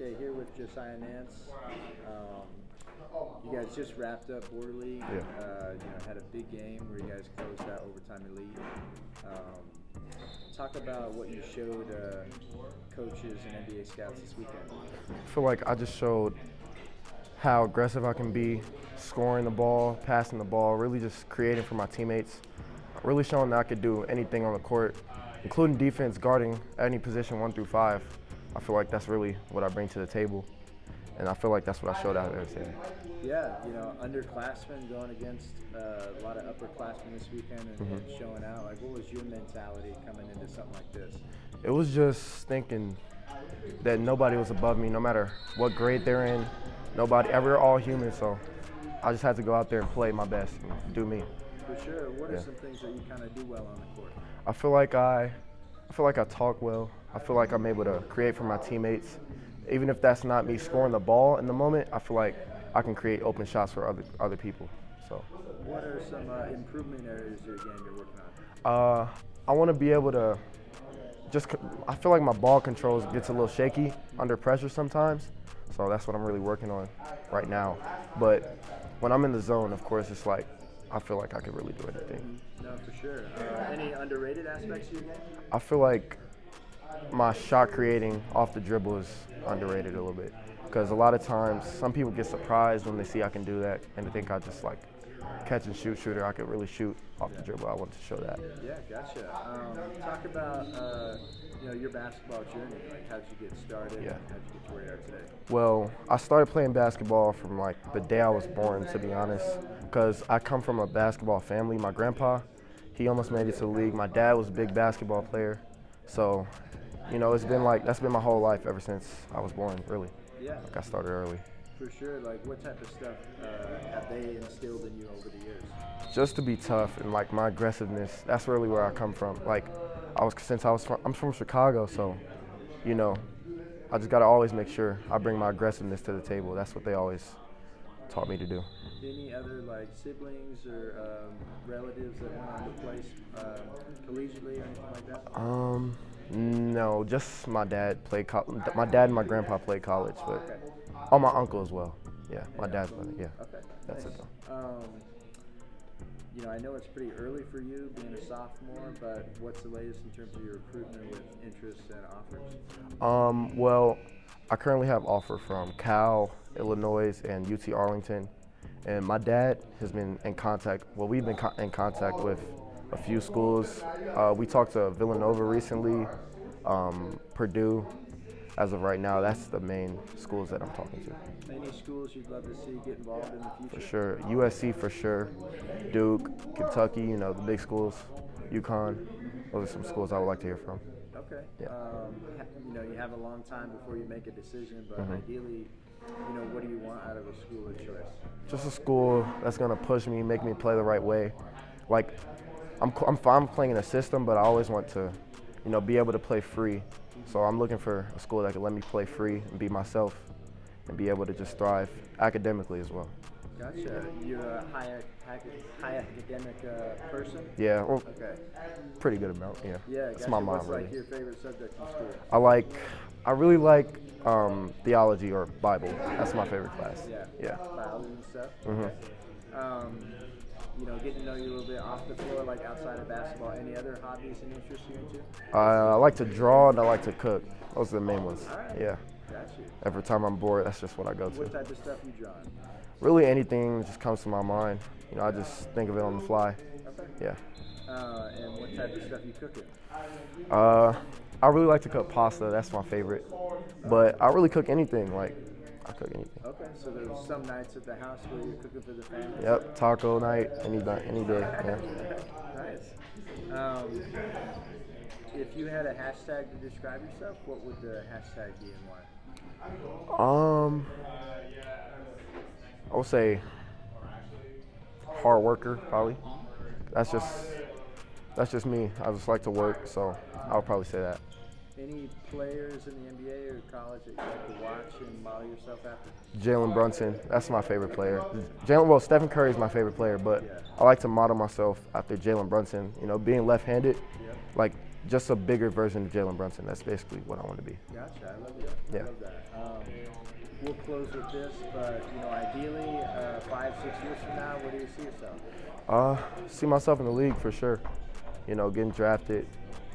Okay, here with Josiah Nance. You guys just wrapped up Border League. Yeah. Had a big game where you guys closed out overtime elite. Talk about what you showed coaches and NBA scouts this weekend. I feel like I just showed how aggressive I can be, scoring the ball, passing the ball, really just creating for my teammates. Really showing that I could do anything on the court, including defense, guarding any position 1 through 5. I feel like that's really what I bring to the table, and I feel like that's what I showed out there today. Yeah, underclassmen going against a lot of upperclassmen this weekend and showing out. Like, what was your mentality coming into something like this? It was just thinking that nobody was above me, no matter what grade they're in. We're all human, so I just had to go out there and play my best and do me. For sure. What are some things that you kind of do well on the court? I feel like I talk well. I feel like I'm able to create for my teammates. Even if that's not me scoring the ball in the moment, I feel like I can create open shots for other people. So. What are some improvement areas of your game you're working on? I want to be able to I feel like my ball control gets a little shaky under pressure sometimes. So that's what I'm really working on right now. But when I'm in the zone, of course, it's like I feel like I can really do anything. No, for sure. Any underrated aspects of your game? I feel like my shot creating off the dribble is underrated a little bit, because a lot of times some people get surprised when they see I can do that and they think I just like catch and shoot shooter. I could really shoot off the dribble. I want to show that. Yeah, gotcha. Talk about your basketball journey. Like, how'd you get started? Yeah. And how'd you get to where you are today? Well, I started playing basketball from like the day I was born, to be honest, because I come from a basketball family. My grandpa, he almost made it to the league. My dad was a big basketball player. So, it's been like, that's been my whole life ever since I was born, really. Yeah. Like, I started early. For sure. Like, what type of stuff have they instilled in you over the years? Just to be tough and like my aggressiveness. That's really where I come from. Like, I'm from Chicago, so, I just gotta always make sure I bring my aggressiveness to the table. That's what they always taught me to do. Any other like siblings or relatives that went on to play collegiately or anything like that? No, just my dad played. My dad and my grandpa played college, but my uncle as well. Yeah, my dad's brother. Yeah, okay, that's nice. it though. I know it's pretty early for you being a sophomore, but what's the latest in terms of your recruitment with interests and offers? Well, I currently have offer from Cal, Illinois, and UT Arlington, and my dad has been in contact. Well, we've been in contact with a few schools. We talked to Villanova recently, Purdue. As of right now, that's the main schools that I'm talking to. Any schools you'd love to see get involved in the future? For sure. USC for sure. Duke, Kentucky, the big schools. UConn. Those are some schools I would like to hear from. Okay. Yeah. You have a long time before you make a decision, but ideally, what do you want out of a school of choice? Just a school that's going to push me, make me play the right way. Like, I'm fine playing in a system, but I always want to, be able to play free. So I'm looking for a school that can let me play free and be myself and be able to just thrive academically as well. Gotcha. You're a high academic person? Yeah, well, okay. Pretty good amount, yeah. Yeah, That's gotcha. my mom, What's really. like your favorite subject in school? I really like theology or Bible. That's my favorite class. Yeah. Biology and stuff? Okay. Getting to know you a little bit off the floor, like outside of basketball. Any other hobbies and interests you're into? I like to draw and I like to cook. Those are the main ones. All right. Yeah. Got you. Every time I'm bored, that's just what I go to. What type of stuff you draw? Really anything just comes to my mind. I just think of it on the fly. Okay. Yeah. And what type of stuff you cooking? I really like to cook pasta. That's my favorite. But I really cook anything. Like, I cook anything. Okay, so there's some nights at the house where you're cooking for the family? Yep, taco night, any day. Yeah. Nice. If you had a hashtag to describe yourself, what would the hashtag be and why? I would say hard worker, probably. That's just me. I just like to work, so I would probably say that. Any players in the NBA or college that you like to watch and model yourself after? Jalen Brunson, that's my favorite player. Stephen Curry is my favorite player, but I like to model myself after Jalen Brunson. Being left-handed, like just a bigger version of Jalen Brunson. That's basically what I want to be. Gotcha, I love that. Yeah. I love that. we'll close with this, but ideally, 5-6 years from now, where do you see yourself? See myself in the league for sure. Getting drafted,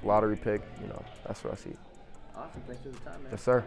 lottery pick. That's what I see. Awesome. Thanks for the time, man. Yes, sir.